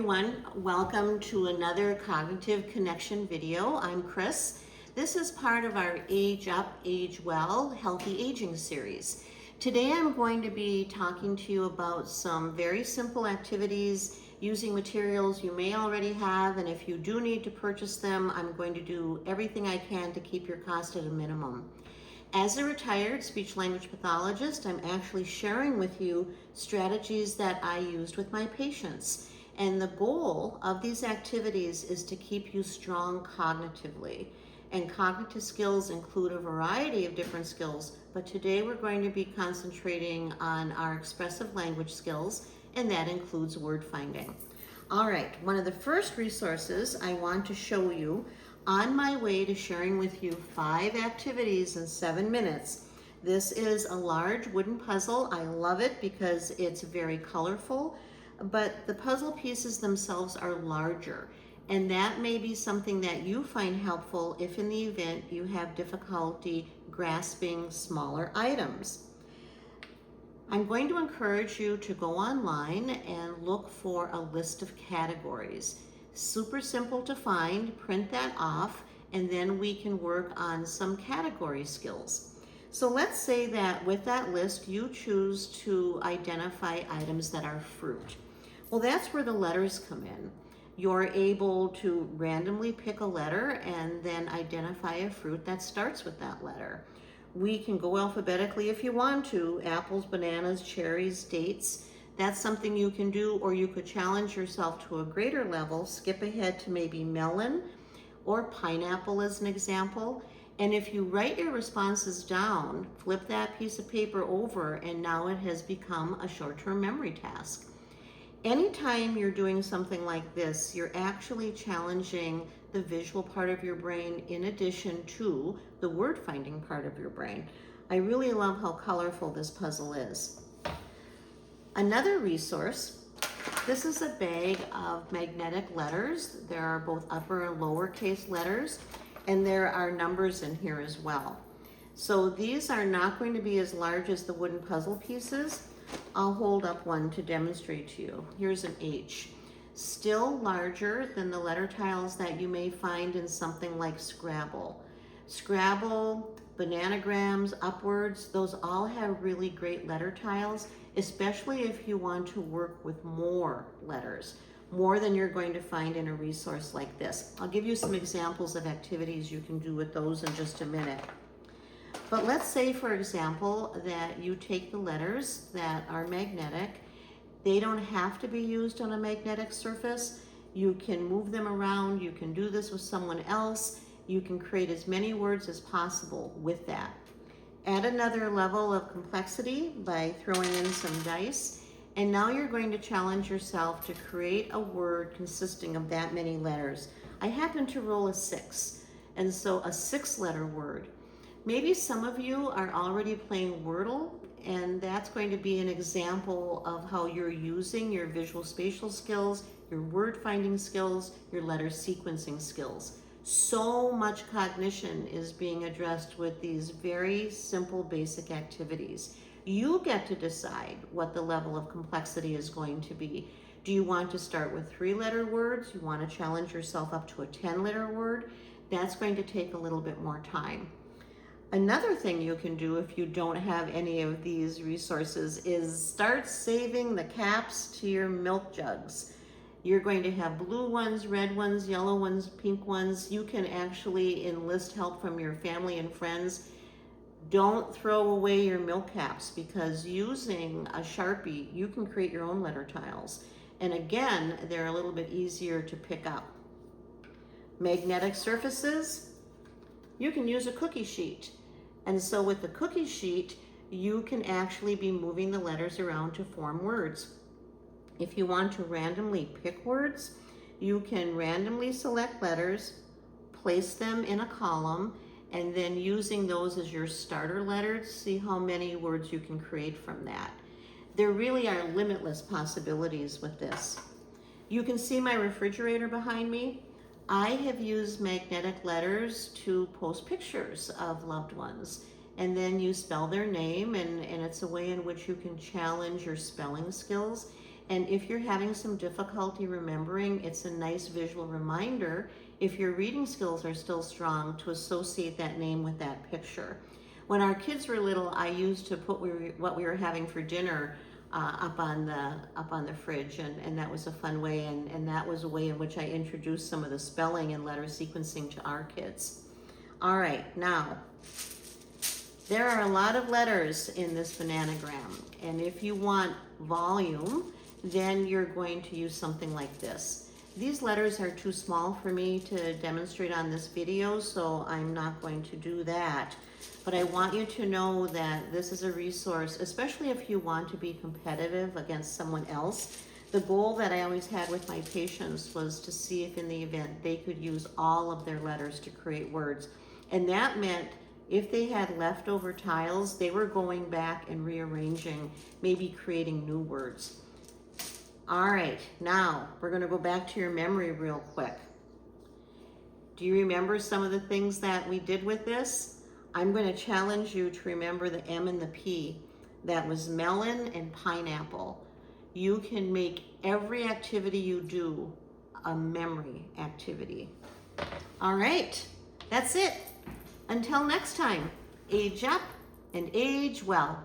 everyone, welcome to another Cognitive Connection video. I'm Chris. This is part of our Age Up, Age Well, Healthy Aging series. Today I'm going to be talking to you about some very simple activities using materials you may already have, and if you do need to purchase them, I'm going to do everything I can to keep your cost at a minimum. As a retired speech-language pathologist, I'm actually sharing with you strategies that I used with my patients. And the goal of these activities is to keep you strong cognitively. And cognitive skills include a variety of different skills, but today we're going to be concentrating on our expressive language skills, and that includes word finding. All right, one of the first resources I want to show you on my way to sharing with you 5 activities in 7 minutes. This is a large wooden puzzle. I love it because it's very colorful, but the puzzle pieces themselves are larger, and that may be something that you find helpful if in the event you have difficulty grasping smaller items. I'm going to encourage you to go online and look for a list of categories. Super simple to find, print that off, and then we can work on some category skills. So let's say that with that list, you choose to identify items that are fruit. Well, that's where the letters come in. You're able to randomly pick a letter and then identify a fruit that starts with that letter. We can go alphabetically if you want to, apples, bananas, cherries, dates. That's something you can do, or you could challenge yourself to a greater level, skip ahead to maybe melon or pineapple as an example. And if you write your responses down, flip that piece of paper over, and now it has become a short-term memory task. Anytime you're doing something like this, you're actually challenging the visual part of your brain in addition to the word finding part of your brain. I really love how colorful this puzzle is. Another resource, this is a bag of magnetic letters. There are both upper and lowercase letters, and there are numbers in here as well. So these are not going to be as large as the wooden puzzle pieces. I'll hold up one to demonstrate to you. Here's an H. Still larger than the letter tiles that you may find in something like Scrabble. Scrabble, Bananagrams, Upwords, those all have really great letter tiles, especially if you want to work with more letters, more than you're going to find in a resource like this. I'll give you some examples of activities you can do with those in just a minute. But let's say, for example, that you take the letters that are magnetic. They don't have to be used on a magnetic surface. You can move them around. You can do this with someone else. You can create as many words as possible with that. Add another level of complexity by throwing in some dice. And now you're going to challenge yourself to create a word consisting of that many letters. I happen to roll a 6, and so a 6-letter word. Maybe some of you are already playing Wordle, and that's going to be an example of how you're using your visual spatial skills, your word finding skills, your letter sequencing skills. So much cognition is being addressed with these very simple, basic activities. You get to decide what the level of complexity is going to be. Do you want to start with 3-letter words? You want to challenge yourself up to a 10-letter word? That's going to take a little bit more time. Another thing you can do if you don't have any of these resources is start saving the caps to your milk jugs. You're going to have blue ones, red ones, yellow ones, pink ones. You can actually enlist help from your family and friends. Don't throw away your milk caps, because using a Sharpie, you can create your own letter tiles. And again, they're a little bit easier to pick up. Magnetic surfaces, you can use a cookie sheet. And so with the cookie sheet, you can actually be moving the letters around to form words. If you want to randomly pick words, you can randomly select letters, place them in a column, and then using those as your starter letters, see how many words you can create from that. There really are limitless possibilities with this. You can see my refrigerator behind me. I have used magnetic letters to post pictures of loved ones, and then you spell their name, and it's a way in which you can challenge your spelling skills. And if you're having some difficulty remembering, it's a nice visual reminder, if your reading skills are still strong, to associate that name with that picture. When our kids were little, I used to put what we were having for dinner up on the fridge, and that was a fun way, and that was a way in which I introduced some of the spelling and letter sequencing to our kids. All right, now, there are a lot of letters in this bananagram, and if you want volume, then you're going to use something like this. These letters are too small for me to demonstrate on this video, so I'm not going to do that. But I want you to know that this is a resource, especially if you want to be competitive against someone else. The goal that I always had with my patients was to see if in the event they could use all of their letters to create words. And that meant if they had leftover tiles, they were going back and rearranging, maybe creating new words. All right, now we're going to go back to your memory real quick. Do you remember some of the things that we did with this? I'm going to challenge you to remember the M and the P. That was melon and pineapple. You can make every activity you do a memory activity. All right, that's it. Until next time, age up and age well.